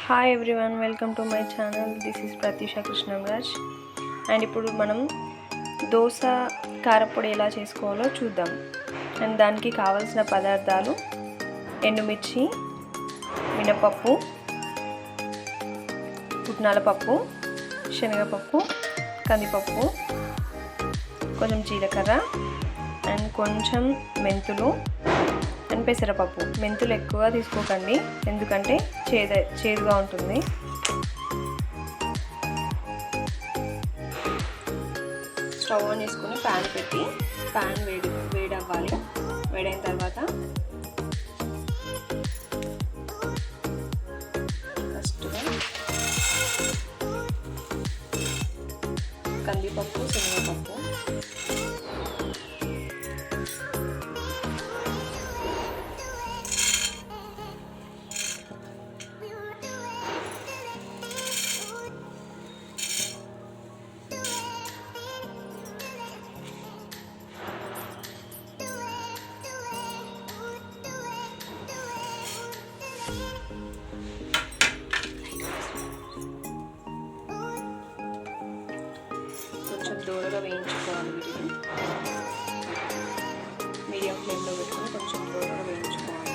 Hi everyone, welcome to my channel. This is Prathyusha Krishnamraj. And ఇప్పుడు మనం దోశ కారపొడి ఎలా చేసుకోవాలో చూద్దాం. అండ్ దానికి కావాల్సిన పదార్థాలు: ఎండుమిర్చి, మినపప్పు, పుట్నాల పప్పు, శనగపప్పు, కందిపప్పు, కొంచెం జీలకర్ర అండ్ కొంచెం మెంతులు అండ్ పెసరపప్పు. మెంతులు ఎక్కువగా తీసుకోకండి, ఎందుకంటే చేదుగా ఉంటుంది. స్టవ్ ఆన్ చేసుకుని ప్యాన్ పెట్టి ప్యాన్ వేడి అవ్వాలి. వేడైన తర్వాత ఫస్ట్గా కందిపప్పు, శనగపప్పు, కొంచెం దూరగా వేయించుకోవాలి. వీటిని మీడియం ఫ్లేమ్లో పెట్టుకొని కొంచెం దూరగా వేయించుకోవాలి.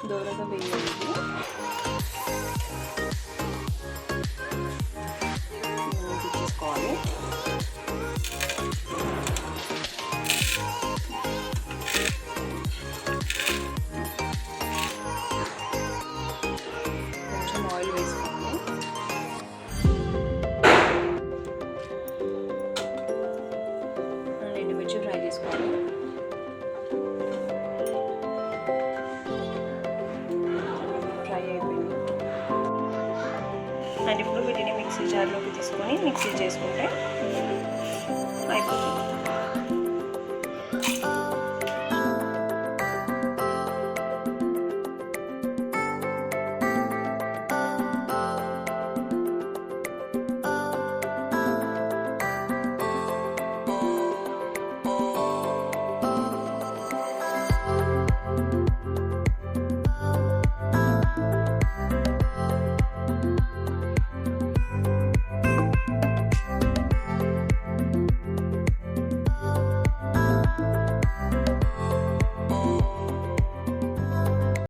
దూరగా వేయాలి. తీసుకోవాలి. కొంచెం ఆయిల్ వేసుకోవాలి. ఎండుమిర్చి ఫ్రై చేసుకోవాలి. ఫ్రై అయిపోయింది. అండ్ ఇప్పుడు వీటిని మిక్సీ జార్లోకి తీసుకొని మిక్సీ చేసుకుంటే అయిపోతుంది.